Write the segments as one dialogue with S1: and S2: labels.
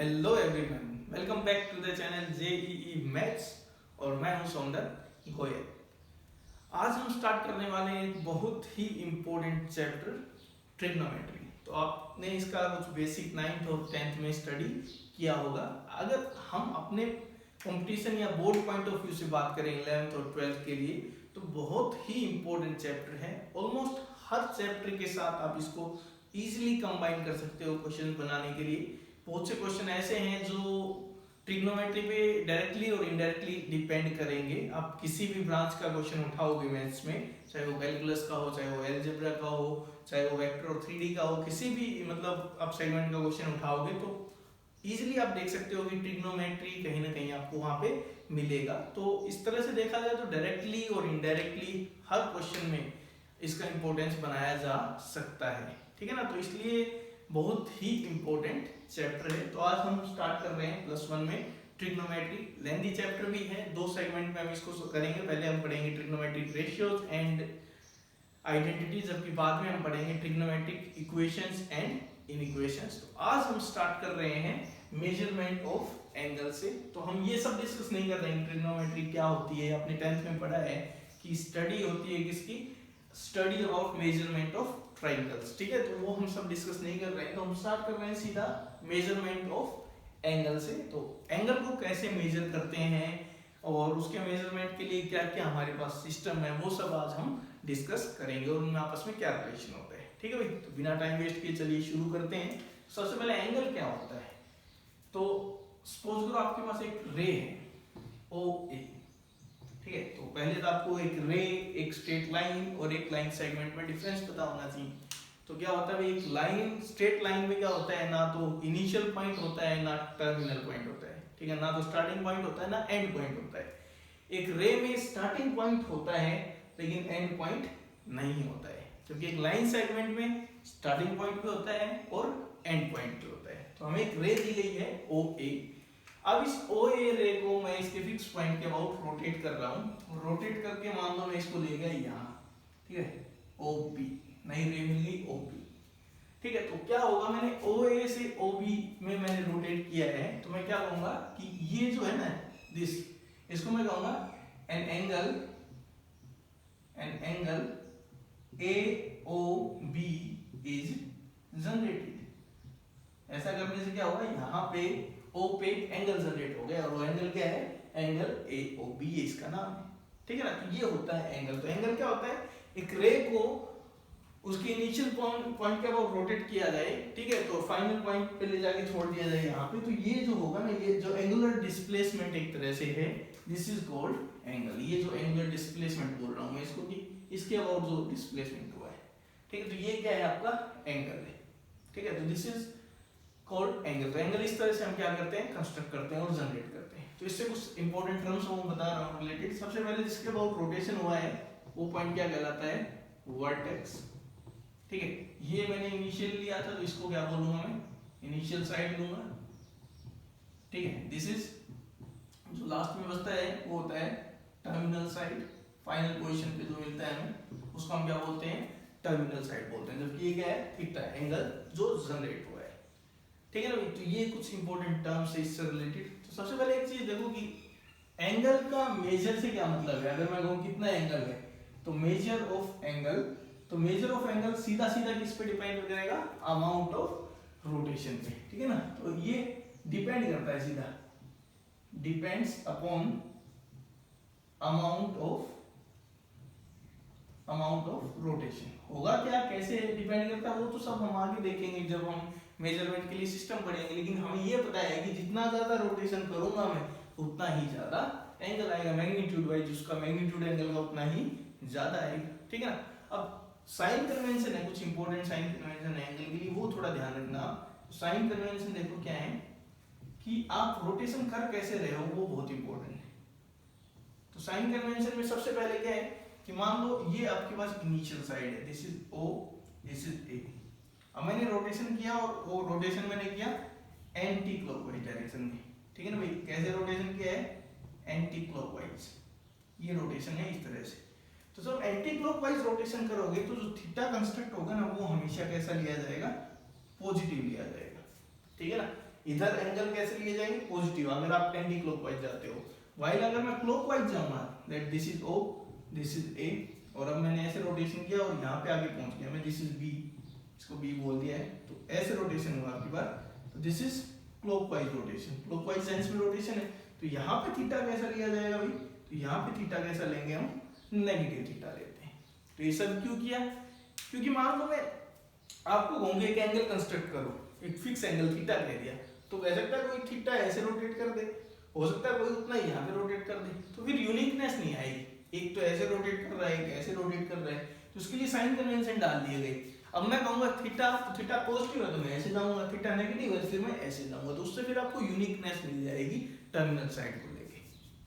S1: Hello everyone, welcome back to the channel JEE maths और मैं हूं सौंदर गोयल। आज हम स्टार्ट करने वाले हैं एक बहुत ही इम्पोर्टेंट चैप्टर ट्रिग्नोमेट्री। तो आपने इसका कुछ बेसिक 9th और 10th में स्टडी किया होगा। अगर हम अपने कंपटीशन या बोर्ड पॉइंट ऑफ व्यू से बात करें 11th और 12th के लिए तो बहुत ही इम्पोर्टेंट चैप्टर है। ऑलमोस्ट हर चैप्टर के साथ आप इसको इजीली कंबाइन कर सकते हो क्वेश्चन बनाने के लिए। बहुत से क्वेश्चन ऐसे हैं जो ट्रिग्नोमेट्री पे डायरेक्टली और इनडायरेक्टली डिपेंड करेंगे। आप किसी भी ब्रांच का क्वेश्चन उठाओगे मैथ्स में, चाहे वो कैलकुलस का हो, चाहे वो अलजेब्रा का हो, चाहे वो वेक्टर और 3D का हो, किसी भी मतलब आप सेगमेंट का क्वेश्चन उठाओगे तो इजीली आप देख सकते हो कि ट्रिग्नोमेट्री कहीं ना कहीं आपको वहां पे मिलेगा। तो इस तरह से देखा जाए तो डायरेक्टली और इनडायरेक्टली हर क्वेश्चन में इसका इंपॉर्टेंस बनाया जा सकता है, ठीक है ना। तो इसलिए बहुत ही इंपॉर्टेंट चैप्टर है। तो आज हम स्टार्ट कर रहे हैं +1 में ट्रिग्नोमेट्री। लेंथी चैप्टर भी है, 2 सेगमेंट में हम इसको करेंगे। पहले हम पढ़ेंगे ट्रिग्नोमेट्रिक रेशियोज एंड आइडेंटिटी, जबकि बाद में हम पढ़ेंगे ट्रिग्नोमेट्रिक इक्वेशंस एंड इनइक्वेशंस। तो आज हम स्टार्ट कर रहे हैं मेजरमेंट ऑफ एंगल से। तो हम ये सब डिस्कस नहीं कर रहे हैं ट्रिग्नोमेट्री क्या होती है। आपने 10th में पढ़ा है कि स्टडी होती है किसकी, study of measurement of triangles, ठीक है। तो वो हम सब डिस्कस नहीं कर रहे हैं। तो हम स्टार्ट कर रहे हैं सीधा मेजरमेंट ऑफ एंगल से। तो एंगल को कैसे मेजर करते हैं और उसके मेजरमेंट के लिए क्या क्या हमारे पास सिस्टम है, वो सब आज हम डिस्कस करेंगे और उनमें आपस में क्या रिलेशन होता है, ठीक है भाई। तो बिना टाइम वेस्ट किए चलिए शुरू करते हैं। सबसे पहले एंगल क्या होता है। तो सपोज करो आपके पास एक रे है OA, ठीक है। तो पहले तो आपको एक रे, एक स्ट्रेट लाइन और एक लाइन सेगमेंट में डिफरेंस पता होना चाहिए। तो क्या होता है, एक लाइन, स्ट्रेट लाइन में क्या होता है, ना तो इनिशियल पॉइंट होता है ना टर्मिनल पॉइंट होता है, ठीक है। ना तो स्टार्टिंग पॉइंट होता है ना एंड पॉइंट होता है। एक रे में स्टार्टिंग पॉइंट होता है लेकिन एंड पॉइंट नहीं होता है, क्योंकि एक लाइन सेगमेंट में स्टार्टिंग पॉइंट भी होता है और एंड पॉइंट भी होता है। तो हमें एक रे दी गई है OA। अब इस OA रे को मैं इसके फिक्स पॉइंट के अबाउट रोटेट कर रहा हूँ। रोटेट करके मान लो मैं इसको ले गया यहाँ, ठीक है, OB, नई रे मिल गई OB, ठीक है। तो क्या होगा, मैंने OA से OB में मैंने रोटेट किया है, तो मैं क्या कहूंगा कि ये जो है ना दिस, इसको मैं कहूंगा an angle AOB is generated. ऐसा करने से क्या होगा, यहाँ पे O पे एंगल जनरेट हो गया और वो एंगल क्या है, एंगल AOB है, इसका नाम है, ठीक है ना। तो ये होता है एंगल। तो एंगल क्या होता है, एक रे को उसके इनिशियल पॉइंट के अबाउट रोटेट किया जाए, ठीक है, तो फाइनल पॉइंट पे ले जाके छोड़ दिया जाए यहाँ पे। तो ये जो होगा ना, ये जो एंगुलर डिस्प्लेसमेंट एक तरह से है, दिस इज कॉल्ड एंगल। ये जो एंगुलर डिस्प्लेसमेंट बोल रहा हूँ मैं इसको, कि इसके अबाउट जो डिस्प्लेसमेंट हुआ है, ठीक है। तो ये क्या है, आपका एंगल है, ठीक है। तो दिस इज कॉल्ड एंगल। तो एंगल इस तरह से हम क्या करते हैं, कंस्ट्रक्ट करते हैं और जनरेट करते हैं। तो इससे कुछ इंपॉर्टेंट टर्म्स मैं बता रहा हूँ रिलेटेड। सबसे पहले जिसके अबाउट रोटेशन हुआ है वो पॉइंट क्या कहलाता है, वर्टेक्स, ठीक है। ये मैंने इनिशियल लिया था तो इसको क्या बोलूंगा मैं, इनिशियल साइड लूंगा, ठीक है। दिस इज जो लास्ट में बचता है वो होता है टर्मिनल साइड। फाइनल पोजीशन पे जो मिलता है हमें उसको हम क्या बोलते हैं, टर्मिनल साइड बोलते हैं। जबकि ये क्या है, थीटा, एंगल जो जनरेट हुआ है, ठीक है ना। तो ये कुछ इंपॉर्टेंट टर्म्स है इससे रिलेटेड। तो सबसे पहले एक चीज देखो कि एंगल का मेजर से क्या मतलब है। अगर मैं कहूँ कितना एंगल है, तो मेजर ऑफ एंगल, तो मेजर ऑफ एंगल सीधा सीधा किस पे डिपेंड करेगा, अमाउंट ऑफ रोटेशन पे, ठीक है ना। तो ये डिपेंड करता है सीधा, depends upon amount of rotation. होगा क्या, कैसे डिपेंड करता है, वो तो सब हम आगे देखेंगे जब हम मेजरमेंट के लिए सिस्टम पढ़ेंगे। लेकिन हमें ये पता है कि जितना ज्यादा रोटेशन करूंगा मैं उतना ही ज्यादा एंगल आएगा, मैग्नीट्यूड वाइज उसका मैग्नीट्यूड एंगल का उतना ही ज्यादा आएगा, ठीक है ना। अब साइन कन्वेंशन है, कुछ इंपॉर्टेंट साइन कन्वेंशन है एंगल के लिए, वो थोड़ा ध्यान रखना। साइन कन्वेंशन देखो क्या है कि आप रोटेशन कर कैसे रहे हो, वो बहुत इंपॉर्टेंट है। तो साइन कन्वेंशन में सबसे पहले क्या है कि मान लो ये आपके पास इनिशियल साइड है, this is O, this is A। अब मैंने रोटेशन किया और वो रोटेशन मैंने किया एंटी क्लॉकवाइज डायरेक्शन में, ठीक है ना भाई। कैसे रोटेशन किया है, एंटी क्लॉकवाइज, ये रोटेशन है इस तरह से। तो जब एंटी क्लॉकवाइज रोटेशन करोगे तो जो थीटा कंस्ट्रक्ट होगा ना, वो हमेशा कैसा लिया जाएगा, पॉजिटिव लिया जाएगा, ठीक है ना। इधर एंगल कैसे लिए जाएंगे, पॉजिटिव, अगर आप एंटी क्लॉकवाइज जाते हो। वाइल अगर मैं क्लॉकवाइज जाऊंगा, that this is O, this is A, और अब मैंने ऐसे रोटेशन किया और यहाँ पे आगे पहुंच गया मैं, दिस इज B, इसको B बोल दिया है, तो ऐसे रोटेशन हुआ आपकी बार, तो this is clockwise rotation, clockwise sense में रोटेशन है। तो यहाँ पे थीटा कैसा लिया जाएगा भाई, तो यहाँ पे थीटा कैसा लेंगे हम, नेगेटिव थीटा लेते हैं। तो ये सब क्यों किया, क्योंकि मान लो मैं आपको कहूंगा एक एंगल कंस्ट्रक्ट करो, एक फिक्स एंगल थीटा कह दिया, तो कह सकता है कोई थीटा ऐसे रोटेट कर दे, हो सकता है कोई उतना यहाँ पे रोटेट कर दे, तो फिर यूनिकनेस नहीं आएगी, एक तो ऐसे रोटेट कर रहा है, एक ऐसे रोटेट कर रहा है, तो उसके लिए साइन कन्वेंशन डाल दिए गए। अब मैं कहूंगा थीटा, तो थीटा पॉजिटिव है तो मैं ऐसे जाऊंगा, थीटा नेगेटिव है फिर मैं ऐसे जाऊंगा, तो उससे फिर आपको यूनिकनेस मिल जाएगी टर्मिनल साइड को लेके,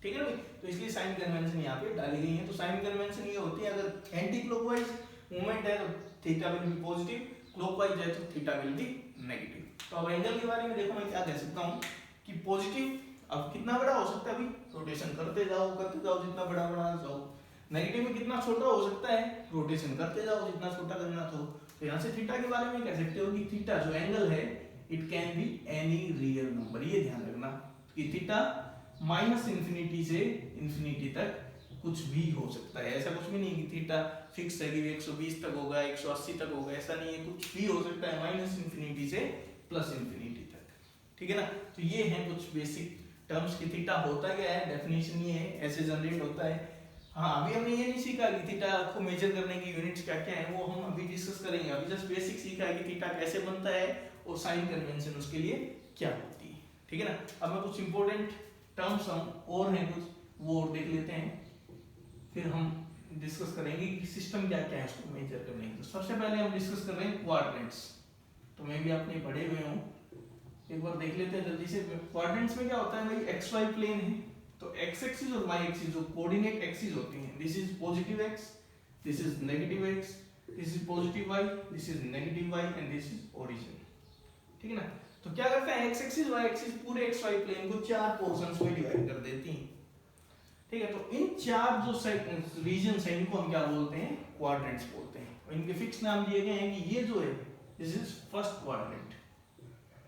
S1: ठीक है ना भाई। तो इसलिए साइन कन्वेंशन यहाँ पे डाली गई है। तो साइन कन्वेंशन ये होती है, अगर एंटी क्लॉकवाइज मूवमेंट है तो theta will be positive, clockwise है तो थीटा विल बी नेगेटिव। तो अब एंगल के बारे में देखो मैं क्या कह सकता हूँ कि पॉजिटिव अब कितना बड़ा हो सकता है भाई, रोटेशन करते जाओ जितना बड़ा बढ़ा जाओ। नेगेटिव में कितना छोटा हो सकता है, रोटेशन करते जाओ जितना छोटा करना हो। तो यहाँ से थीटा के बारे में कह सकते हो कि थीटा जो एंगल है it can be any real number, ये ध्यान रखना कि थीटा माइनस इंफिनिटी से इंफिनिटी तक कुछ भी हो सकता है। ऐसा कुछ भी नहीं कि थीटा फिक्स है कि 120 तक होगा 180 तक होगा, ऐसा नहीं है, कुछ भी हो सकता है माइनस इंफिनिटी से प्लस इंफिनिटी तक, ठीक है ना। तो ये है कुछ बेसिक टर्म्स की थीटा होता क्या है, डेफिनेशन ये है, ऐसे जनरेट होता है। हाँ अभी हमने ये नहीं सीखा कि थीटा को मेजर करने की यूनिट्स क्या क्या है, वो हम अभी डिस्कस करेंगे। अभी जस्ट बेसिक सीखा है कि थीटा कैसे बनता है और साइन कन्वेंशन उसके लिए क्या होती है, ठीक है ना। अब मैं कुछ इंपॉर्टेंट टर्म्स हम और हैं कुछ वो और देख लेते हैं, फिर हम डिस्कस करेंगे कि सिस्टम क्या क्या है उसको मेजर करने की। तो सबसे पहले हम डिस्कस कर रहे हैं क्वाड्रेंट्स, तो मैं भी आपने पढ़े हुए हूँ, एक बार देख लेते हैं जल्दी से। क्वाड्रेंट्स में क्या होता है भाई, एक्स वाई प्लेन है, तो एक्स एक्सिस और वाई एक्सिस जो कोऑर्डिनेट एक्सिस होती हैं, this is positive X, this is negative X, this is positive Y, this is negative Y and this is origin, ठीक है ना। तो क्या करता है एक्स एक्सिस वाई एक्सिस पूरे एक्स वाई प्लेन को चार पोर्शंस में डिवाइड कर देती हैं, ठीक है। तो इन चार जो रीजन्स हैं इनको हम क्या बोलते हैं, क्वाड्रेंट्स बोलते हैं, और इनके फिक्स नाम दिए गए हैं कि ये जो है दिस इज फर्स्ट क्वाड्रेंट,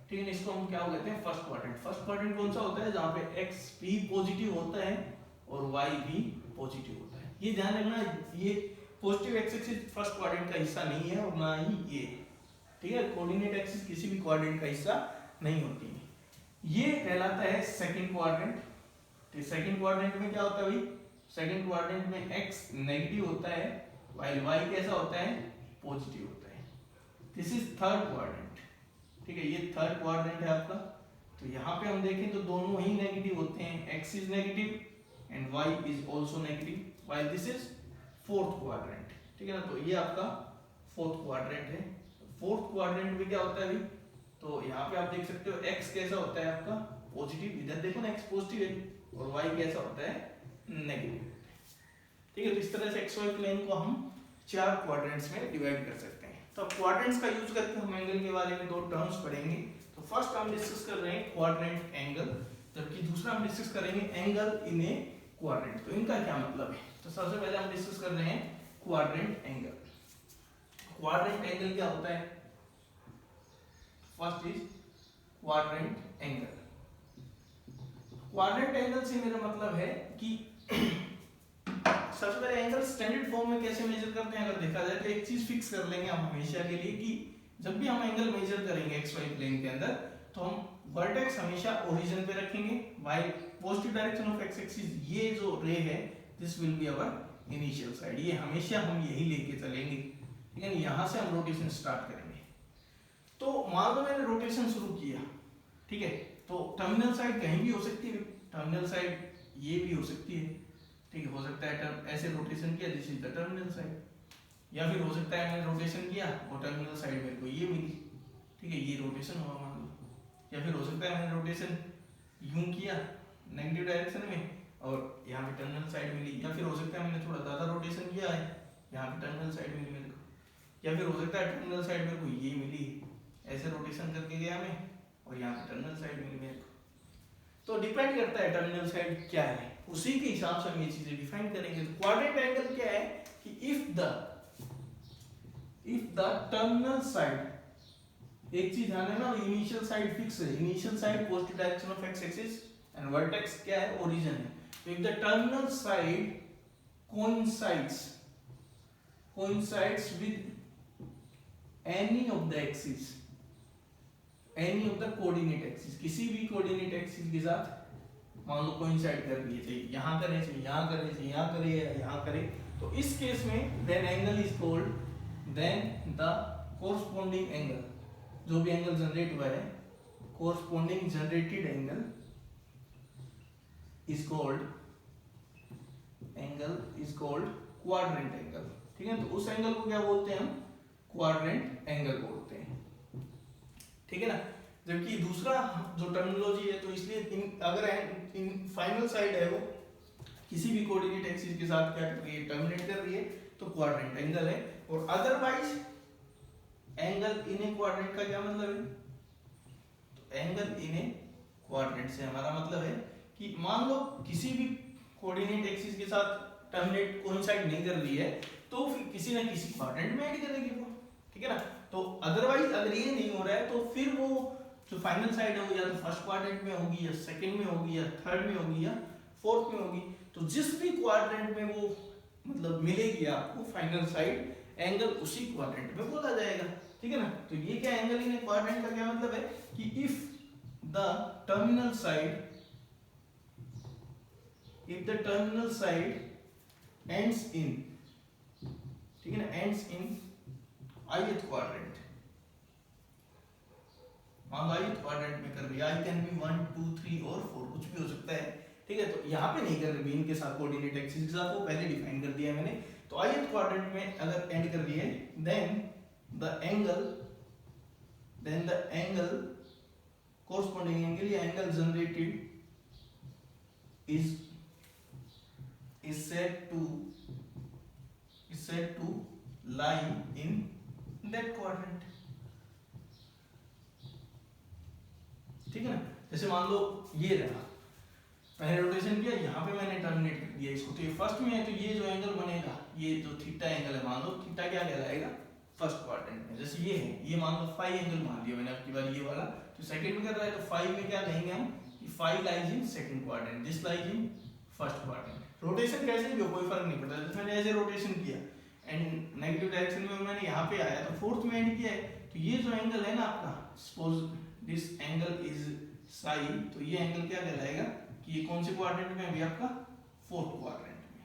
S1: ठीक है। इसको हम क्या कहते हैं, फर्स्ट क्वाड्रेंट। फर्स्ट क्वाड्रेंट कौन सा होता है, जहां पे x भी पॉजिटिव होता है और y भी पॉजिटिव होता है। ये ध्यान रखना, ये positive x axis first quadrant का हिस्सा नहीं है और ना ही ये, ठीक है, कोऑर्डिनेट एक्सिस किसी भी क्वाड्रेंट का हिस्सा नहीं होती है। ये कहलाता है सेकंड क्वाड्रेंट। तो सेकंड क्वाड्रेंट में क्या होता है भाई, सेकंड क्वाड्रेंट में x नेगेटिव होता है व्हाइल y कैसा होता है, पॉजिटिव होता है। दिस इज थर्ड क्वाड्रेंट, ठीक है, ये थर्ड क्वाड्रेंट है आपका। तो यहाँ पे हम देखें तो दोनों ही नेगेटिव होते हैं, x is negative and y is also negative while this is fourth quadrant, ठीक है ना। तो ये आपका फोर्थ क्वाड्रेंट है। फोर्थ क्वाड्रेंट में क्या होता है भाई, तो यहाँ पे आप देख सकते हो x कैसा होता है आपका पॉजिटिव, इधर देखो ना x पॉजिटिव है, और y कैसा होता है नेगेटिव, ठीक है। तो इस तरह से xy प्लेन को हम चार क्वाड्रेंट्स में डिवाइड कर सकते हैं। तो क्वाड्रेंट्स का यूज करके हम एंगल के बारे में दो टर्म्स पढ़ेंगे। तो फर्स्ट हम डिस्कस कर रहे हैं क्वाड्रेंट एंगल, जबकि दूसरा हम डिस्कस करेंगे एंगल इन ए क्वाड्रेंट। तो इनका क्या मतलब है, तो सबसे पहले हम डिस्कस कर रहे हैं क्वाड्रेंट एंगल। क्वाड्रेंट एंगल क्या होता है, first is quadrant angle. Quadrant angle से मेरा मतलब है कि सबसे पहले एंगल स्टैंडर्ड फॉर्म में कैसे मेजर करते हैं, अगर देखा जाए तो एक चीज फिक्स कर लेंगे हम हमेशा के लिए कि जब भी हम एंगल मेजर करेंगे एक्स वाई प्लेन के अंदर, तो हम वर्टेक्स हमेशा ओरिजिन पे रखेंगे, while positive direction of X axis, ये जो रे है this will be our initial side, ये हमेशा हम यही लेके चलेंगे, ठीक है। यहाँ से हम रोटेशन स्टार्ट करेंगे। तो मान लो मैंने रोटेशन शुरू किया, ठीक है, तो टर्मिनल साइड कहीं भी हो सकती है, टर्मिनल साइड ये भी हो सकती है, ठीक है, हो सकता है ऐसे रोटेशन किया this is the terminal side, या फिर हो सकता है मैंने रोटेशन किया और टर्मिनल साइड मेरे को ये मिली, ठीक है, ये रोटेशन हुआ मान लो। या फिर हो सकता है मैंने रोटेशन यूं किया नेगेटिव डायरेक्शन में और यहाँ पे टर्मिनल साइड मिली, या फिर हो सकता है मैंने थोड़ा ज़्यादा रोटेशन किया है, यहाँ पे टर्मिनल साइड मिली मेरे को, या फिर हो सकता है टर्मिनल साइड मेरे को ये मिली, ऐसे रोटेशन करके गया मैं और यहाँ पे टर्मिनल साइड मिली मेरे को। तो डिपेंड करता है टर्मिनल साइड क्या है, उसी के हिसाब से हम ये चीजें डिफाइन करेंगे। तो क्वाड्रेंट एंगल क्या है कि इफ द टर्मिनल साइड एक चीज ध्यान है ना, इनिशियल साइड फिक्स है, initial side positive direction of X axis and vertex क्या है, ओरिजिन है। तो if the terminal side coincides with any of the axis, any of the coordinate axis, किसी भी coordinate axis के साथ मान लो coincide कर रही है, चाहिए यहाँ करे, चाहिए यहाँ करे, चाहिए यहाँ करे या यहाँ करे, तो इस केस में then angle is called, then the corresponding angle, जो भी एंगल जनरेट हुआ है, corresponding generated angle is called quadrant angle। ठीक है, तो उस एंगल को क्या बोलते हैं हम, क्वाड्रेंट एंगल बोलते हैं। ठीक है ना, जबकि दूसरा जो टर्मिनोलॉजी है, तो इसलिए अगर इन फाइनल साइड है वो किसी भी कोऑर्डिनेट एक्सिस के साथ क्या कर रही है, टर्मिनेट कर रही है, तो क्वाड्रेंट एंगल है। और otherwise angle in A quadrant का क्या मतलब है, तो एंगल इन ए क्वाड्रेंट से हमारा मतलब है कि मान लो किसी भी कोऑर्डिनेट एक्सिस के साथ टर्मिनेट कोइंसाइड नहीं कर रही है, तो फिर किसी ना किसी क्वाड्रेंट में ऐड करेगी वो। ठीक है ना, तो अदरवाइज अगर ये नहीं हो रहा है, तो फिर वो जो फाइनल साइड है वो या तो फर्स्ट क्वाड्रेंट में होगी, या सेकंड में होगी, या थर्ड में होगी, या फोर्थ में होगी। तो जिस भी क्वाड्रेंट में वो मतलब मिलेगी आपको फाइनल साइड, एंगल उसी क्वाड्रेंट में बोला जाएगा। ठीक है ना, तो ये क्या एंगल इन क्वाड्रेंट का क्या मतलब है कि if the terminal side ends in, ठीक है ना, ends in ith quadrant, मान लो ith quadrant में कर रही है, I can be 1 2 3 और 4 कुछ भी हो सकता है। ठीक है, तो यहाँ पे नहीं कर रही इनके साथ कोऑर्डिनेट एक्सिस के साथ, वो पहले डिफाइन कर दिया है मैंने। तो ith quadrant में अगर एंड कर रही है, then the angle corresponding angle या angle generated is said to lie in that quadrant। ठीक है ना, जैसे मान लो ये रहा, मैंने रोटेशन किया, यहाँ पे मैंने टर्मिनेट कर दिया इसको, तो ये फर्स्ट में है, तो ये जो एंगल बनेगा, ये जो थीटा एंगल है, मान लो थीटा क्या कहलाएगा फर्स्ट क्वाड्रेंट में। जैसे ये है, ये मान लो फाई एंगल मान लिया मैंने आपकी बार, ये वाला तो सेकंड में कर रहा है, तो फाई में क्या कहेंगे हम कि phi lies in second quadrant, this lies in first quadrant. Rotation कैसे भी हो कोई फर्क नहीं पड़ता, जैसे मैंने ऐसे रोटेशन किया एंड नेगेटिव डायरेक्शन में मैंने यहाँ पे आया, तो फोर्थ में एंड किया है, तो ये जो एंगल है ना आपका, suppose this angle is Sai, तो ये एंगल क्या कहलाएगा कि ये कौन से क्वाड्रेंट में, अभी आपका फोर्थ क्वाड्रेंट में।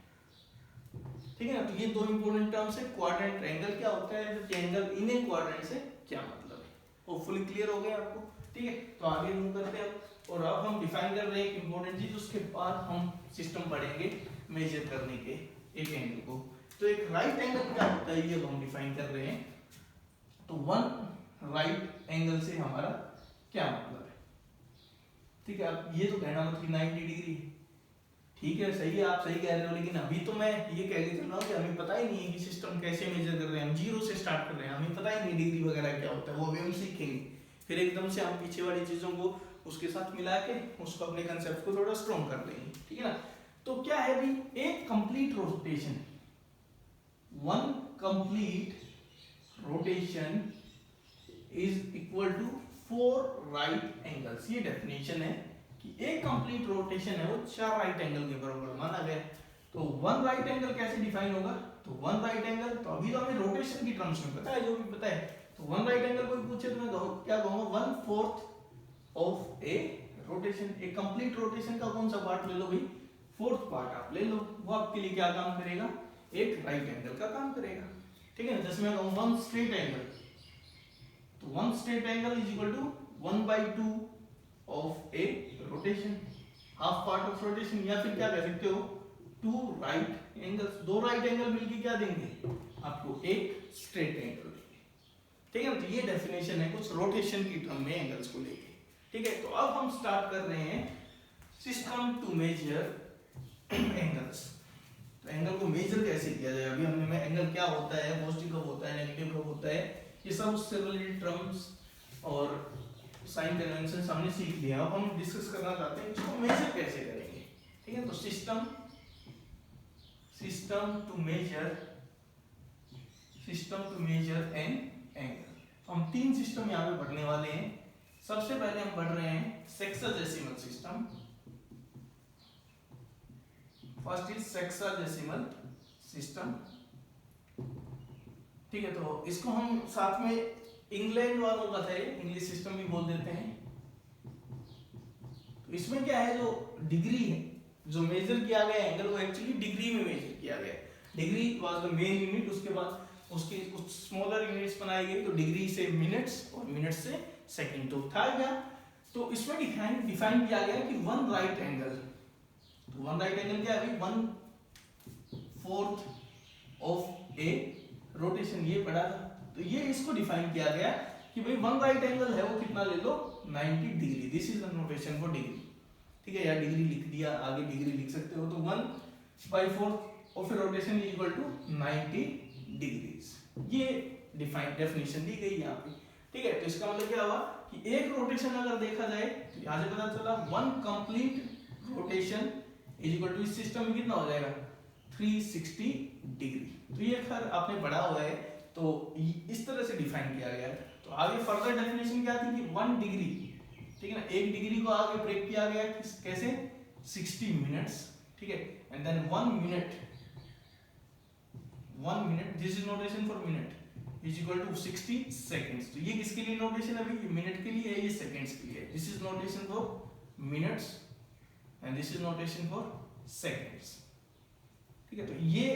S1: ठीक है ना, तो ये दो इंपॉर्टेंट टर्म्स है, क्वाड्रेंट एंगल क्या होता है, एंगल इन ए क्वाड्रेंट से क्या मतलब है। होपफुली क्लियर हो गया आपको। ठीक है, तो आगे मूव करते हैं और अब हम डिफाइन कर रहे हैं एक इंपॉर्टेंट चीज, उसके बाद हम सिस्टम पढ़ेंगे मेजर करने के एक एंगल को। तो एक राइट एंगल क्या होता है, ये हम डिफाइन कर रहे हैं। तो वन राइट एंगल से हमारा क्या मतलब है। ठीक है, अब ये तो कहना मत कि 90 डिग्री, ठीक है सही है, आप सही कह रहे हो, लेकिन अभी तो मैं ये कह के चल रहा हूँ कि हमें पता ही नहीं है कि सिस्टम कैसे मेजर कर रहे हैं, हम जीरो से स्टार्ट कर रहे हैं, हमें पता ही नहीं डिग्री वगैरह क्या होता है, वो अभी हम सीखेंगे। फिर एकदम से हम पीछे वाली चीजों को उसके साथ मिला के उसको अपने कंसेप्ट को थोड़ा स्ट्रॉन्ग कर लेंगे। ठीक है ना, तो क्या है अभी एक complete rotation, one complete rotation is equal to 4 right angles. ये डेफिनेशन है कि एक कंप्लीट रोटेशन है वो 4 राइट एंगल के बराबर माना गया। तो वन राइट एंगल कैसे डिफाइन होगा, तो वन राइट एंगल, तो अभी तो हमें रोटेशन की टर्म्स में पता है, जो भी पता है, तो वन राइट एंगल कोई पूछे तो मैं क्या कहूंगा, 1/4 ऑफ ए रोटेशन। एक कंप्लीट रोटेशन का कौन सा पार्ट ले लो भाई, फोर्थ पार्ट आप ले लो, वो आपके लिए क्या काम करेगा, एक राइट एंगल का काम करेगा। ठीक है ना, जैसे मैं कहूँ वन स्ट्रेट एंगल, तो one straight angle is equal to 1/2 of a rotation, half part of rotation. या फिर क्या कह सकते हो, 2 राइट एंगल्स, 2 राइट एंगल मिलके क्या देंगे आपको, एक स्ट्रेट एंगल देंगे। ठीक है ना, तो ये डेफिनेशन है कुछ रोटेशन की टर्म में एंगल्स को लेके। ठीक है, तो अब हम स्टार्ट कर रहे हैं सिस्टम टू मेजर एंगल्स। तो एंगल को मेजर कैसे किया जाए, अभी हमने एंगल क्या होता है, पॉजिटिव कब होता है, नेगेटिव कब होता है, ये सब उससे रिलेटेड टर्म्स और साइन कन्वेंशन हमने सीख लिया। अब हम डिस्कस करना चाहते हैं इसको मेजर कैसे करेंगे। ठीक है, तो system to measure an angle. हम 3 सिस्टम यहाँ पे पढ़ने वाले हैं। सबसे पहले हम पढ़ रहे हैं sexagesimal system. First is sexagesimal system, ठीक है। तो इसको हम साथ में इंग्लैंड वालों का था, इंग्लिश सिस्टम भी बोल देते हैं। तो इसमें क्या है, जो डिग्री है, जो मेजर किया गया एंगल, वो एक्चुअली डिग्री में मेजर किया गया। Degree was the main unit, उसके बाद उसकी कुछ स्मॉलर यूनिट्स बनाई गई, तो डिग्री से मिनट्स और मिनट्स से सेकंड तो था गया। तो इसमें डिफाइन किया गया कि वन राइट एंगल, तो वन राइट एंगल क्या है, 1/4 ऑफ ए रोटेशन, ये पढ़ा था। तो ये इसको डिफाइन किया गया कि भाई वन राइट एंगल है वो कितना ले लो, 90 degree. This is the notation for degree, ठीक है। या डिग्री लिख दिया, आगे डिग्री लिख सकते हो। तो 1/4 of a rotation is equal to 90 degrees. ये डेफिनेशन दी गई यहाँ पे, ठीक है। तो इसका मतलब क्या हुआ कि एक रोटेशन अगर देखा जाए तो यहाँ से पता चला one complete rotation is equal to, इस सिस्टम में कितना हो जाएगा, 360 डिग्री। तो ये खैर आपने पढ़ा हुआ है, तो इस तरह से डिफाइन किया गया है। तो आगे फर्दर डेफिनेशन क्या थी कि 1 डिग्री, ठीक है ना, एक डिग्री को आगे ब्रेक किया गया कैसे, 60 मिनट्स, ठीक है। And then 1 minute, this is notation for minute is equal to 60 seconds. तो ये किसके लिए नोटेशन है, ये मिनट के लिए है, ये सेकंड्स के लिए। This is notation for minutes and this is notation for seconds, ठीक है। तो ये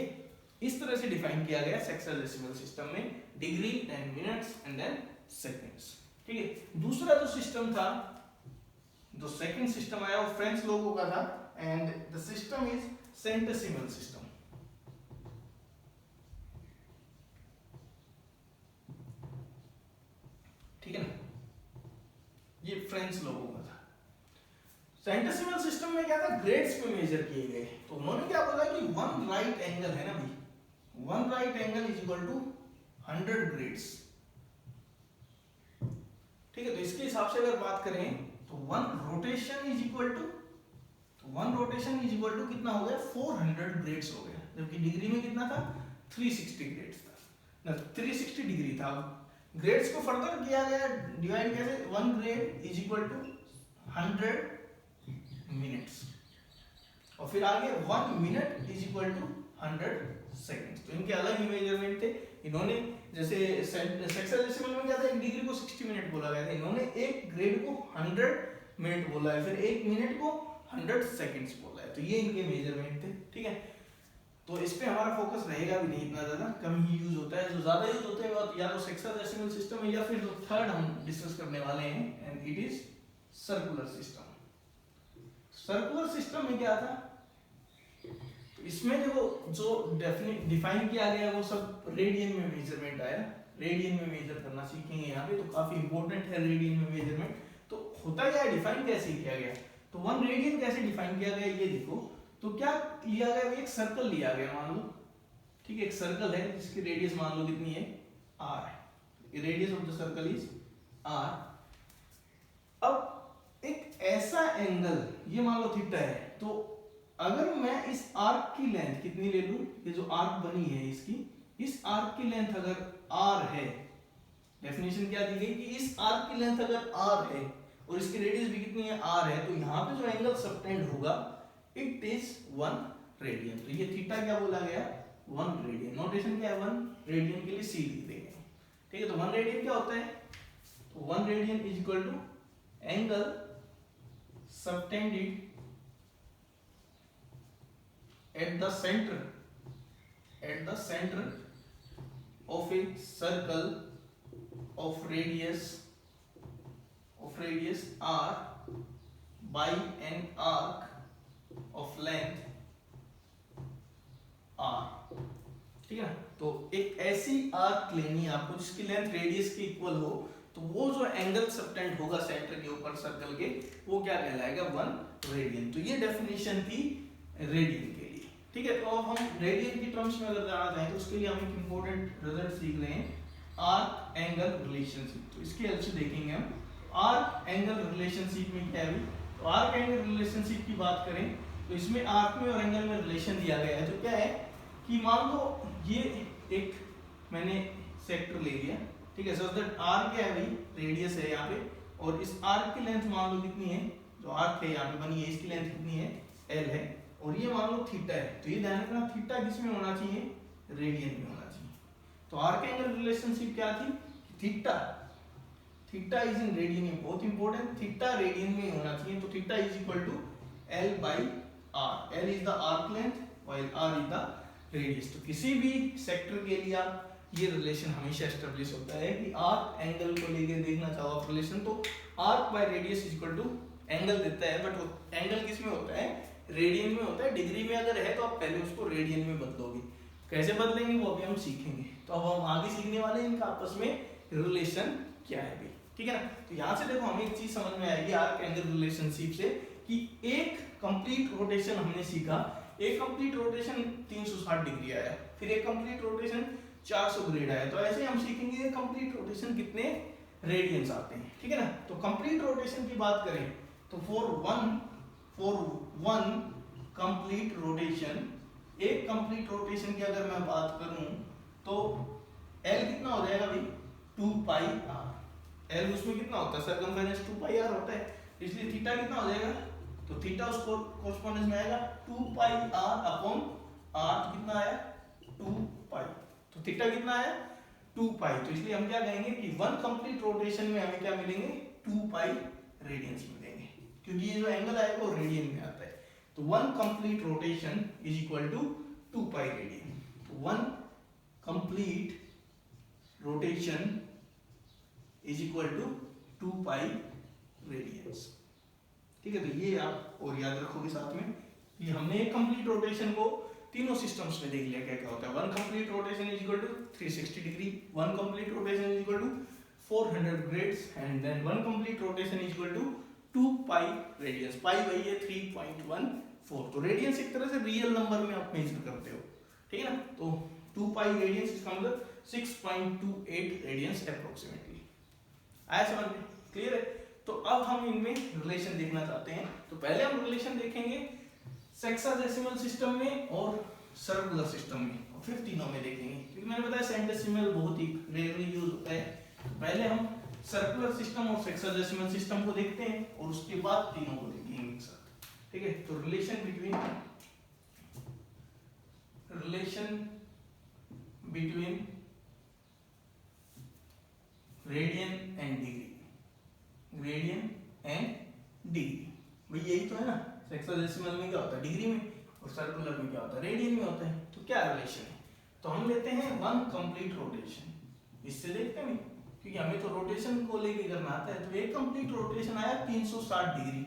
S1: इस तरह से डिफाइन किया गया सेक्साडेसिमल सिस्टम में, degree then minutes and then seconds, ठीक है। दूसरा जो सिस्टम था, जो सेकंड सिस्टम आया, वो फ्रेंच लोगों का था, and the system is centesimal system, ठीक है ना। ये फ्रेंच लोगों का था। सेंटेसिमल सिस्टम में क्या था, ग्रेड्स पे मेजर किए गए। तो उन्होंने क्या बोला कि वन राइट एंगल है ना भाई, one right angle is equal to 100 grades, ठीक है। तो इसके हिसाब से अगर बात करें तो one rotation is equal to कितना हो गया, 400 ग्रेड्स हो गया। जबकि डिग्री में कितना था, 360 ग्रेड्स था ना, 360 डिग्री था। ग्रेड्स को फर्दर किया गया, डिवाइड कैसे, 1 grade is equal to 100 minutes, और फिर आगे 1 minute is equal to 100 seconds. तो इनके अलग ही मेजरमेंट थे। इन्होंने जैसे सेक्साडेसिमल में क्या था, एक डिग्री को 60 मिनट बोला गया था, इन्होंने एक ग्रेड को 100 मिनट बोला है, फिर एक मिनट को 100 सेकंड्स बोला है। तो ये इनके मेजरमेंट थे, ठीक है। तो इस पे हमारा फोकस रहेगा भी नहीं इतना ज्यादा, कम ही यूज होता है। जो ज्यादा यूज होते हैं वो या तो सेक्साडेसिमल सिस्टम है, या फिर जो थर्ड हम डिस्कस करने वाले हैं, and it is circular system. Circular system में क्या था, इसमें जो डिफाइन किया गया वो सब रेडियन में मेजरमेंट आया। रेडियन में मेजर करना सीखेंगे यहाँ पे, तो काफी इंपॉर्टेंट है रेडियन में मेजरमेंट। तो होता क्या है, डिफाइन कैसे किया गया, तो 1 रेडियन कैसे डिफाइन किया गया, ये देखो। तो क्या लिया गया, एक सर्कल लिया गया, मान लो, ठीक है। एक सर्कल है जिसकी रेडियस मान लो कितनी है, r है, radius of the circle is r। अब एक ऐसा एंगल, ये मान लो थीटा है, तो अगर मैं इस आर्क की लेंथ कितनी ले लूं, ये जो आर्क बनी है इसकी, इस आर्क की लेंथ अगर r है, डेफिनेशन क्या दी गई कि इस आर्क की लेंथ अगर r है और इसकी रेडियस भी कितनी है, r है, तो यहाँ पे जो एंगल सबटेंड होगा इट इज 1 रेडियन। तो ये थीटा क्या बोला गया, 1 रेडियन। नोटेशन क्या है, 1 रेडियन के लिए c लिख देंगे, ठीक है। तो 1 रेडियन क्या होता है, तो 1 radian is equal to angle subtended at the center of a circle of radius r by an arc of length r, ठीक है। तो एक ऐसी आर्क लेनी है आपको जिसकी लेंथ रेडियस के इक्वल हो, तो वो जो एंगल सबटेंड होगा सेंटर के ऊपर सर्कल के, वो क्या कहलाएगा, 1 रेडियन। तो ये डेफिनेशन थी रेडियन के लिए, ठीक है। तो अब हम रेडियन की टर्म्स में अगर जाना चाहें तो उसके लिए हम एक इंपॉर्टेंट रिजल्ट सीख रहे हैं, आर्क एंगल रिलेशनशिप। तो इसके हेल्प से देखेंगे हम आर्क एंगल रिलेशनशिप में क्या है। तो आर्क एंगल रिलेशनशिप की बात करें तो इसमें आर्क में और एंगल में रिलेशन दिया गया है। तो क्या है कि मान लो ये एक मैंने सेक्टर ले लिया, ठीक है। सो दैट आर क्या है भाई, रेडियस है यहाँ पे, और इस आर्क की लेंथ मान लो कितनी है, जो आर्क है यहाँ पे बनी है इसकी लेंथ कितनी है, एल है, और ये मान लो थीटा है। तो ये ध्यान रखना थीटा किस में होना चाहिए, रेडियन में होना चाहिए। तो आर्क एंगल रिलेशनशिप क्या थी, theta theta is in radian, बहुत इंपॉर्टेंट, थीटा रेडियन में होना चाहिए। तो theta is equal to L by R, L is the arc length while R is the radius. तो किसी भी सेक्टर के लिए ये रिलेशन हमेशा एस्टेब्लिश होता है कि आर्क एंगल को लेके देखना चाहो आप रिलेशन, तो arc by radius is equal to angle देता है, बट वो एंगल किस में होता है, रेडियन में होता है। डिग्री में अगर है तो आप पहले उसको रेडियन में बदलोगे, कैसे बदलेंगे वो अभी हम सीखेंगे। तो अब हम आगे सीखने वाले हैं इनका आपस में रिलेशन क्या है भी, ठीक है ना। तो यहाँ से देखो हमें एक चीज समझ में आएगी आर्क एंगल रिलेशनशिप से, कि एक कंप्लीट रोटेशन हमने सीखा, एक कंप्लीट रोटेशन 360 डिग्री आया, फिर एक कंप्लीट रोटेशन 400 ग्रेड आया। तो ऐसे हम सीखेंगे कंप्लीट रोटेशन कितने रेडियंस आते हैं, ठीक है ना। तो कंप्लीट रोटेशन की बात करें तो फॉर वन कंप्लीट रोटेशन, एक कंप्लीट रोटेशन की अगर मैं बात करूं तो एल कितना हो जाएगा भाई, 2 पाई आर। एल उसमें कितना होता है, सर्कमफेरेंस 2 पाई आर होता है, इसलिए थीटा कितना हो जाएगा, तो थीटा उसको कोरेस्पोंडेंस में आएगा 2 पाई आर अपॉन आर, कितना आया 2 पाई। तो थीटा कितना आया 2 पाई। तो इसलिए हम क्या कहेंगे कि वन कंप्लीट रोटेशन में हमें क्या मिलेंगे, 2 पाई रेडियंस मिलेंगे, क्योंकि ये जो एंगल आएगा वो रेडियन में आता है। तो one complete rotation is equal to 2 pi radian. तो one complete rotation is equal to 2 pi radians, ठीक है। तो ये आप और याद रखोगे साथ में, कि हमने एक कंप्लीट रोटेशन को तीनों सिस्टम्स में देख लिया क्या क्या होता है। One complete rotation is equal to 360 degree, one complete rotation is equal to 400 grades, and then one complete rotation is equal to 2 pi radians. Pi वही है 3.14। तो रेडियंस एक तरह से रियल नंबर में आप मेजर करते हो, ठीक है ना। तो 2 पाई रेडियंस, इसका मतलब 6.28 रेडियंस अप्रोक्सीमेटली। आया समझ में, क्लियर है। तो अब हम इनमें रिलेशन देखना चाहते हैं। तो पहले हम रिलेशन देखेंगे सेक्साडेसिमल सिस्टम में और सर्कुलर सिस्टम में, और फिर तीनों में देखेंगे, क्योंकि मैंने बताया सेंटेसिमल बहुत ही रेयरली यूज होता है। तो पहले हम सर्कुलर सिस्टम और सेक्साडेसिमल सिस्टम को देखते हैं, और उसके बाद तीनों को देखेंगे एक साथ, ठीक है। तो relation between radian and degree, radian and degree, भाई यही तो है ना। सेक्साडेसिमल में क्या होता है, डिग्री में, और सर्कुलर में क्या होता है, रेडियन में होता है। तो क्या रिलेशन है, तो हम लेते हैं वन कंप्लीट रोटेशन, इससे देखते हैं, क्योंकि हमें तो रोटेशन को लेके करना आता है। तो एक कंप्लीट रोटेशन आया 360 डिग्री,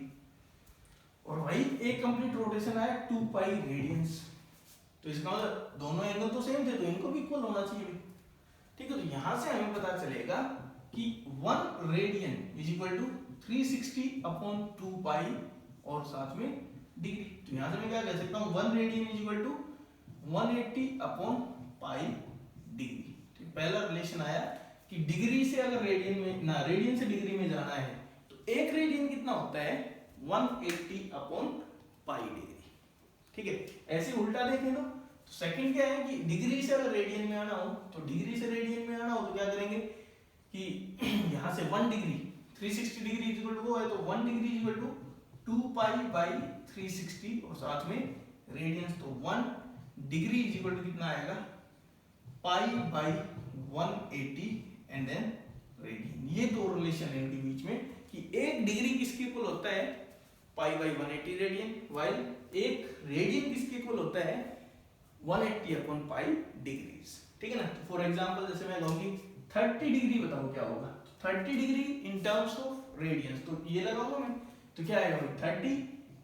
S1: और वही एक कंप्लीट रोटेशन आया 2 पाई रेडियंस। तो इसका मतलब दोनों एंगल तो सेम थे, तो इनको भी इक्वल होना चाहिए, ठीक है। तो यहां से हमें पता चलेगा कि 1 radian is equal to 360 upon 2 pi और साथ में डिग्री। तो यहां से मैं क्या कह सकता हूं, 1 radian is equal to 180 upon pi degree. तो पहला रिलेशन आया कि डिग्री से अगर रेडियन में ना, रेडियन से डिग्री में जाना है तो एक रेडियन कितना होता है, 180 अपॉन पाई डिग्री, ठीक है। ऐसे उल्टा देखें तो सेकंड क्या है कि डिग्री से अगर रेडियन में आना हो, तो डिग्री से रेडियन में आना हो तो क्या करेंगे कि यहां से 1 डिग्री 360 डिग्री इक्वल टू है, तो 1 degree equal to 2 pi by 360 और साथ में रेडियंस। तो 1 डिग्री इक्वल टू कितना आएगा, pi by 180 and then radian. ये दो रिलेशन है इनके बीच में, कि एक डिग्री किसके इक्वल होता है, पाई बाई 180 रेडियन, वाइल एक रेडियन किसके इक्वल होता है, 180 अपॉन पाई डिग्रीज, ठीक है ना। तो फॉर एग्जांपल जैसे मैं कहूंगी 30 डिग्री, बताओ क्या होगा, 30 degree in terms of radians, तो ये लगाऊंगा मैं, तो क्या आएगा 30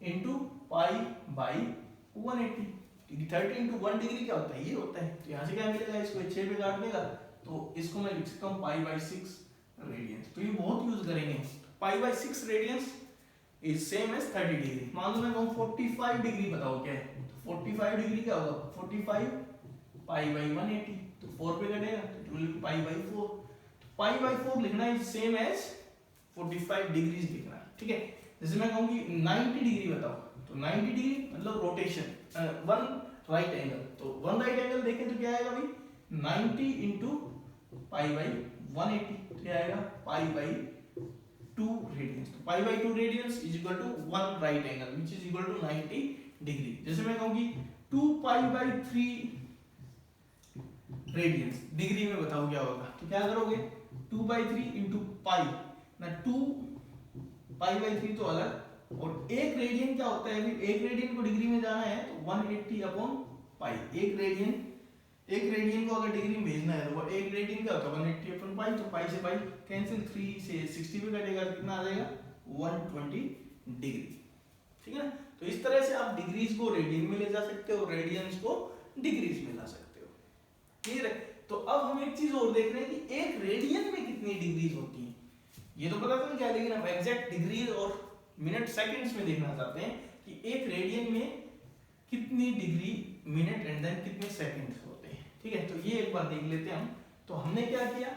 S1: इंटू पाई बाई 180, क्योंकि 30 इंटू 1 डिग्री क्या होता है, ये होता है। तो यहाँ से क्या मिलेगा, इसको 6 पे काट देगा, तो इसको मैं लिख सकता हूँ पाई बाई 6 रेडियंस। तो ये बहुत यूज करेंगे, pi by 6 radians is same as 30 degree. मान लो मैं कहूँ 45 डिग्री, बताओ क्या है, तो 45 डिग्री क्या होगा, 45 पाई बाई 180, तो 4 पे कटेगा, तो पाई बाई 4। तो पाई बाई 4 लिखना इज सेम एज 45 डिग्रीज लिखना, ठीक है। जैसे मैं कहूँगी 90 डिग्री बताओ, तो 90 डिग्री मतलब रोटेशन, 1 राइट एंगल, तो 1 राइट एंगल देखें तो क्या आएगा भाई, 90 इंटू पाई बाई 180, तो ये आएगा पाई बाई 2 रेडियंस। तो pi by 2 radians is equal to 1 right angle which is equal to 90 degree. जैसे मैं कहूंगी 2 पाई बाई 3 रेडियंस, डिग्री में बताओ क्या होगा, तो क्या करोगे 2 बाई 3 इंटू पाई ना, 2 पाई बाई 3 तो अलग, और एक रेडियन क्या होता है, फिर एक रेडियन को डिग्री में जाना है तो 180 अपॉन पाई। एक रेडियन को अगर डिग्री में भेजना है तो एक रेडियन क्या होता है 180 अपॉन पाई, तो पाई से पाई कैंसिल, 3 से 60 पे कटेगा, कितना आ जाएगा 120 डिग्री। ठीक है ना, तो इस तरह से आप डिग्रीज को रेडियन में ले जा सकते हो, रेडियंस को डिग्रीज में ला सकते हो। क्लियर है? तो अब हम एक चीज और देख रहे हैं कि एक रेडियन में कितनी डिग्रीज होती हैं। ये तो पता चल गया, लेकिन हम एग्जैक्ट डिग्रीज और मिनट सेकंड्स में देखना चाहते हैं कि एक रेडियन में कितनी डिग्री मिनट एंड देन कितने सेकंड्स होते हैं। ठीक है, तो ये एक बार देख लेते हैं हम। तो हमने क्या किया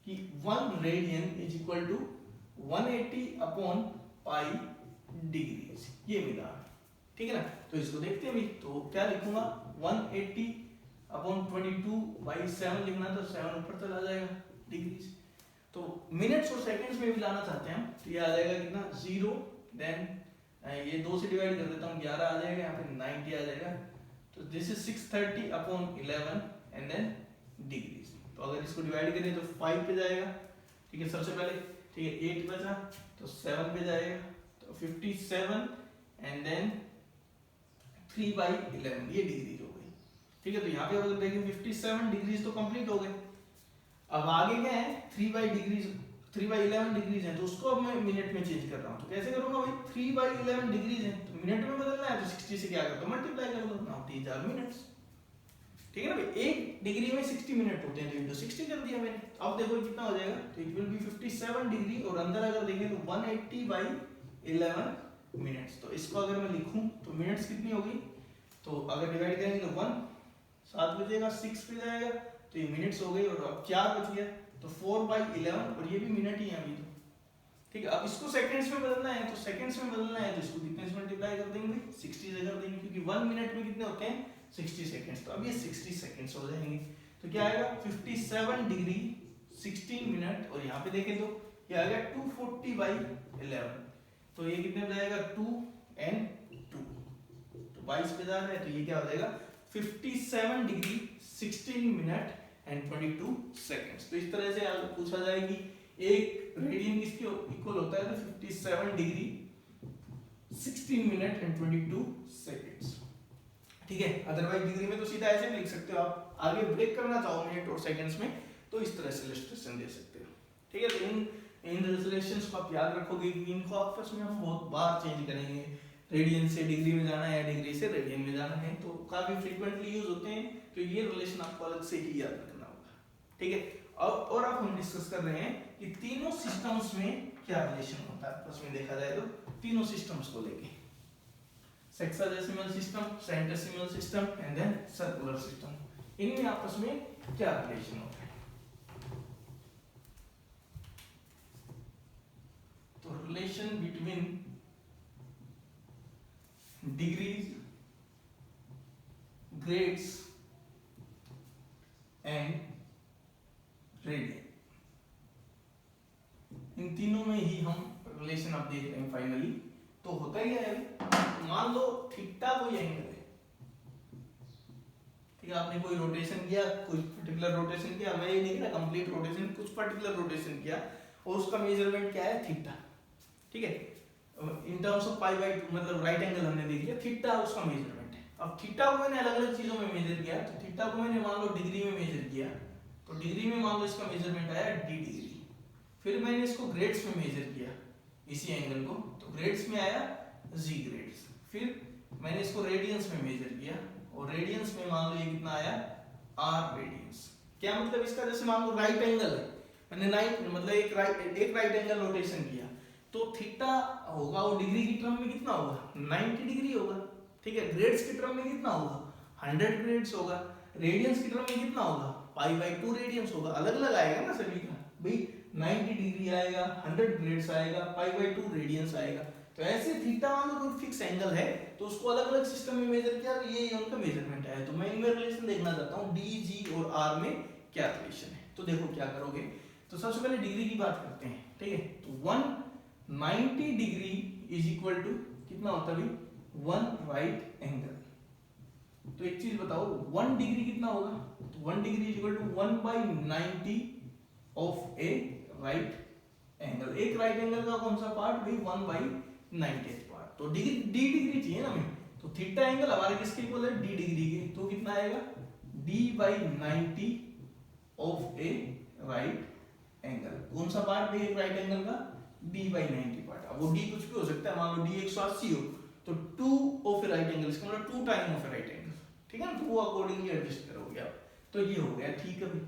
S1: कि 1 radian is equal to 180 upon pi degrees, ये मिला। ठीक है ना, तो इसको देखते हैं भी। तो क्या लिखूंगा 180 अपॉन 22/7 लिखना, तो 7 ऊपर चला जाएगा डिग्रीज। तो मिनट्स और सेकंड्स में भी लाना चाहते हैं हम, तो ये आ जाएगा कितना 0, देन ये 2 से डिवाइड कर देता हूँ 11 आ जाएगा, यहाँ पे 90 आ जाएगा। तो this is 630 upon 11 and then degrees. तो अगर इसको डिवाइड करें तो 5 पे जाएगा। ठीक है, सबसे पहले ठीक है 8 बचा तो 7 पे जाएगा, तो 57 एंड देन 3/11 ये डिग्रीज हो गई। ठीक है, तो यहाँ पे अगर देखें 57 डिग्रीज तो कंप्लीट हो गए। अब आगे क्या है 3/11 डिग्रीज है, तो उसको अब मैं मिनट में चेंज कर रहा हूँ। तो कैसे करूंगा भाई, 3/11 डिग्रीज है तो मिनट में बदलना है, तो 60 से क्या करता हूँ मल्टीप्लाई कर दो, 90 मिनट्स। ठीक है ना भाई, एक डिग्री में 60 मिनट होते हैं, तो इंटू 60 कर दिया मैंने। अब देखो कितना हो जाएगा, तो इट विल बी 57 डिग्री, और अंदर अगर देखें तो 180/11 मिनट्स। तो इसको अगर मैं लिखूं तो मिनट्स कितनी होगी, तो अगर डिवाइड करेंगे तो 1 7 बचेगा, 6 पे जाएगा, तो ये मिनट्स हो गई। और अब 4 बच गया, तो 4/11, और ये भी मिनट ही है अभी तो। ठीक है, अब इसको सेकंड्स में बदलना है, तो सेकंड्स में बदलना है तो इसको कितने से मल्टीप्लाई कर देंगे, 60 से कर देंगे, क्योंकि 1 मिनट में कितने होते हैं 60 सेकंड्स। तो अब ये 60 सेकंड्स हो जाएंगे। तो क्या आएगा 57 डिग्री 16 मिनट, और यहाँ पे देखें तो ये आ गया 240/11, तो ये कितने पे जाएगा 2 and 2, तो 22 पे जा रहा है, तो ये क्या हो जाएगा 57 डिग्री 16 मिनट एंड 22 सेकंड्स। तो इस तरह से पूछा जाए कि एक रेडियन किसके इक्वल होता है, तो 57 डिग्री 16 मिनट एंड 22 सेकंड्स। ठीक है, अदरवाइज डिग्री में तो सीधा ऐसे भी लिख सकते हो आप। आगे ब्रेक करना चाहो मिनट और सेकंड्स में, तो इस तरह से इलस्ट्रेशन दे सकते हो। ठीक है, तो इन इलस्ट्रेशंस को आप याद रखोगे कि इनको आपस में हम बहुत बार चेंज करेंगे। रेडियन से डिग्री में जाना है या डिग्री से रेडियन में जाना है, तो काफी फ्रीक्वेंटली यूज होते हैं, तो ये रिलेशन आपको अलग से ही याद रखना होगा। ठीक है, और अब हम डिस्कस कर रहे हैं कि तीनों सिस्टम्स में क्या रिलेशन होता है आपस में, देखा जाए तो तीनों सिस्टम्स को लेके, sexadecimal system, centesimal system and then circular system, इनमें आपस में क्या रिलेशन होता है। तो relation between degrees, grades and radian, इन तीनों में ही हम रिलेशन अब देख रहे हैं फाइनली। तो होता ही है, मान लो थीटा कोई एंगल है, ठीक है, आपने कोई रोटेशन किया, कुछ पर्टिकुलर रोटेशन किया, मैं ये नहीं कह रहा कंप्लीट रोटेशन, कुछ पर्टिकुलर रोटेशन किया, और उसका मेजरमेंट क्या है थीटा। ठीक है, इन टर्म्स ऑफ π/2, मतलब राइट एंगल हमने देख लिया, थीटा उसका मेजरमेंट है। अब थीटा को मैंने अलग अलग चीजों में मेजर किया, तो थीटा को मैंने मान लो डिग्री में मेजर किया, तो डिग्री में मान लो इसका मेजरमेंट आया d डिग्री। फिर मैंने इसको ग्रेड्स में मेजर किया इसी एंगल को, तो ग्रेड्स में आया g ग्रेड्स। फिर मैंने इसको रेडियंस में मेजर किया, और रेडियंस में मान लो ये कितना आया r रेडियंस। क्या मतलब इसका, जैसे मान लो राइट एंगल है, मैंने मतलब एक राइट एंगल रोटेशन किया, तो थीटा होगा वो डिग्री की टर्म में कितना होगा 90 डिग्री होगा। ठीक है, ग्रेड्स की टर्म में कितना होगा 100 ग्रेड्स होगा, रेडियंस की टर्म में कितना होगा π/2 रेडियंस होगा। अलग अलग आएगा ना सभी का भाई, 90 डिग्री आएगा, 100 ग्रेड्स आएगा, π/2 रेडियंस आएगा। तो ऐसे थीटा मान लो कोई फिक्स एंगल है, तो उसको अलग अलग सिस्टम में मेजर किया, तो ये उनका मेजरमेंट है। तो मैं इनमें रिलेशन देखना चाहता हूँ डी, जी और आर में क्या रिलेशन है। तो देखो क्या करोगे, तो सबसे पहले डिग्री की बात करते हैं, ठीक है। तो 190 डिग्री इज इक्वल टू कितना होता है भाई 1 राइट एंगल। तो एक चीज बताओ 1 डिग्री कितना होगा, तो 1 degree is equal to 1/90 of a right angle. एक राइट एंगल का कौन सा पार्ट भाई 1/90 पार्ट। तो डिग्री डी डिग्री चाहिए ना हमें, तो थीटा एंगल हमारे किसके इक्वल है डी डिग्री के, तो कितना आएगा d/90 of a right angle. कौन सा पार्ट भाई एक राइट एंगल का d/90 पार्ट। अब वो d कुछ भी हो सकता है, मान लो d 180 हो तो 2 ऑफ ए राइट एंगल, इसका मतलब 2 time of a right angle, ठीक है ना। तो वो अकॉर्डिंगली एडजस्ट करोगे आप। तो ये हो गया, ठीक है भाई।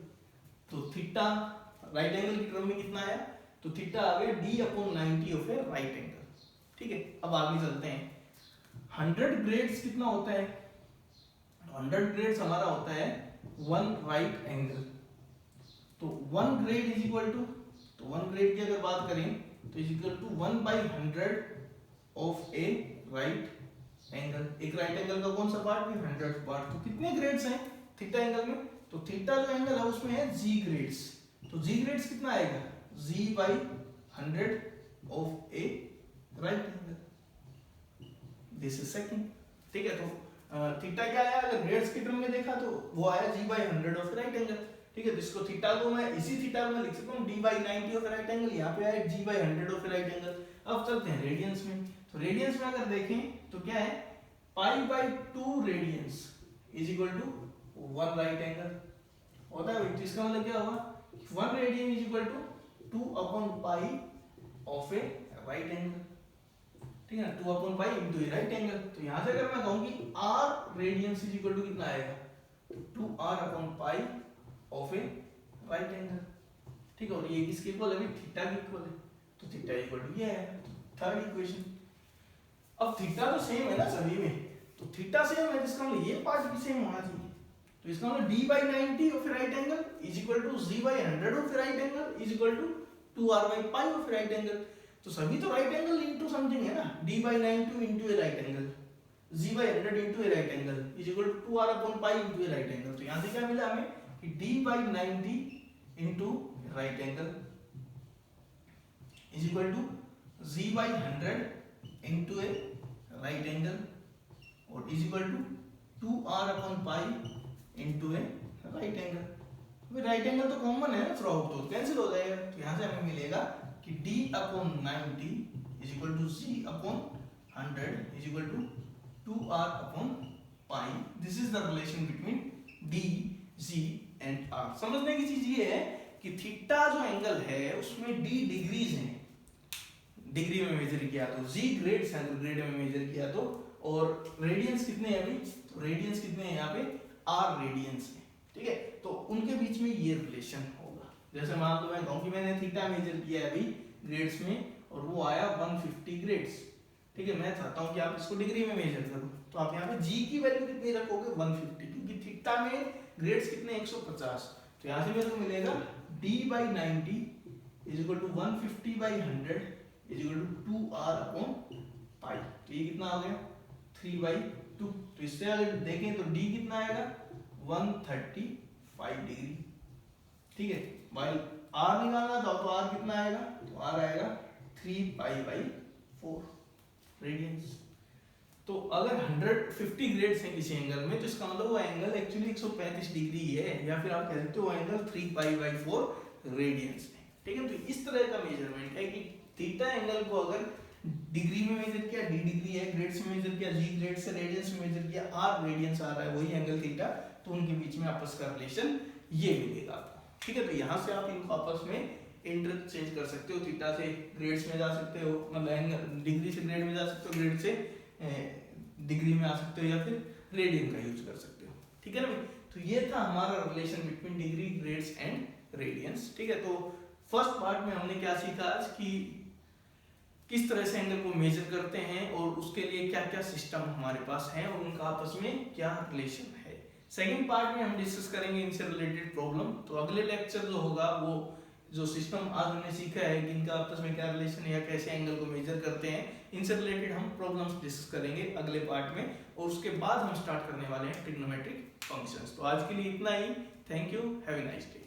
S1: तो थीटा राइट एंगल की टर्म में कितना आया, तो थीटा आ गया d/90 of a right angle, ठीक है। अब आगे चलते हैं। 100 ग्रेड्स कितना होता है, 100 ग्रेड्स हमारा होता है 1 राइट एंगल। तो 1 ग्रेड इज इक्वल टू, तो 1 ग्रेड की अगर बात करें तो is equal to 1/100 of a right angle. एक राइट एंगल का कौन सा पार्ट भी 100 पार्ट। तो कितने ग्रेड्स हैं थीटा एंगल में, तो थीटा जो एंगल है उसमें है g ग्रेड्स। तो g ग्रेड्स कितना आएगा g/100 of a right angle, this is second, ठीक है। तो थीटा क्या आया अगर ग्रेड्स की टर्म में देखा तो वो आया g/100 ऑफ राइट एंगल, ठीक है। तो इसको थीटा को मैं इसी थीटा को मैं लिख सकता हूं d/90 ऑफ राइट एंगल, यहां पे आया g/100 ऑफ राइट एंगल। अब चलते हैं रेडियंस में। तो रेडियंस में अगर देखें तो क्या है π/2 radians is equal to 1 right angle होता है। तो इसका मतलब क्या होगा 1 radian is equal to 2/π of a right angle, ठीक है ना। 2/π इनटू ए राइट एंगल। तो यहां से अगर मैं कहूं कि r radians is equal to कितना आएगा 2r/π of a right angle, ठीक है। और ये किसके इक्वल है थीटा के इक्वल है, तो थीटा इक्वल टू ये है थर्ड इक्वेशन। अब थीटा तो सेम है ना सभी में, तो थीटा सेम है जिसका मतलब ये पार्ट भी सेम होना चाहिए। तो इसका मतलब d/90 of right angle is equal to g/100 of right angle is equal to 2r/π of right angle. तो सभी तो राइट एंगल इनटू समथिंग है ना, d/90 into a right angle, g/100 into a right angle is equal to 2r/π into a right angle. तो यहां से क्या मिला हमें कि d/90 into right angle is equal to g/100 into a right angle और is equal to 2r/π into a right angle. Right angle तो common है ना थ्रूआउट, तो कैंसिल हो जाएगा। तो यहां से हमें मिलेगा कि d/90 is equal to g/100 is equal to 2r/π। This is the relation between d, g and r। समझने की चीज ये है कि थीटा जो एंगल है उसमें d डिग्रीज हैं, डिग्री में मेजर किया तो, g ग्रेड्स हैं तो ग्रेड में मेजर किया तो, और रेडियंस कितने हैं अभी, तो रेडियंस कितने हैं यहाँ पे r रेडियंस है, ठीक है। तो उनके बीच में ये रिलेशन होगा। जैसे मान लो मैं कहूं कि मैंने थीटा मेजर किया है अभी ग्रेड्स में और वो आया 150 ग्रेड्स, ठीक है। मैं चाहता हूं कि आप इसको डिग्री में मेजर करो, तो आप यहाँ पे g की वैल्यू कितनी रखोगे 150, क्योंकि थीटा में ग्रेड्स कितने 150। तो यहाँ से मेरे को मिलेगा d/90 is equal to 150/100 is equal to 2r/π। तो ये कितना आ गया 3/2। तो इससे अगर देखें तो d कितना आएगा 135 डिग्री, ठीक है। भाई r निकालना था तो r कितना आएगा, तो r आएगा 3π/4 रेडियंस। तो अगर 150 ग्रेड्स हैं किसी एंगल में तो इसका मतलब वो एंगल एक्चुअली 135 डिग्री है, या फिर आप कह सकते हो वो एंगल 3π/4 रेडियंस है, ठीक है। तो इस तरह का मेजरमेंट है कि थीटा एंगल को अगर डिग्री में मेजर किया, d डिग्री है, ग्रेड्स में मेजर किया, g ग्रेड से, रेडियंस में मेजर किया, r रेडियंस आ रहा है वही एंगल थीटा, तो उनके बीच में आपस का रिलेशन ये मिलेगा आपको, ठीक है। तो यहाँ से आप इनको आपस में इंटरचेंज कर सकते हो, थीटा से ग्रेड्स में जा सकते हो, मतलब डिग्री से ग्रेड में जा सकते हो, ग्रेड से डिग्री में आ सकते हो, या फिर रेडियन का यूज कर सकते हो, ठीक है ना भाई। तो ये था हमारा relation between degree, grades and radians, ठीक है। तो फर्स्ट पार्ट में हमने क्या सीखा आज कि किस तरह से एंगल को मेजर करते हैं और उसके लिए क्या क्या सिस्टम हमारे पास है और उनका आपस में क्या रिलेशन है। सेकंड पार्ट में हम डिस्कस करेंगे इनसे रिलेटेड प्रॉब्लम। तो अगले लेक्चर जो होगा वो जो सिस्टम आज हमने सीखा है कि इनका आपस में क्या रिलेशन है या कैसे एंगल को मेजर करते हैं, इनसे रिलेटेड हम प्रॉब्लम्स डिस्कस करेंगे अगले पार्ट में, और उसके बाद हम स्टार्ट करने वाले हैं ट्रिग्नोमेट्रिक फंक्शंस। तो आज के लिए इतना ही। Thank you, have a nice day.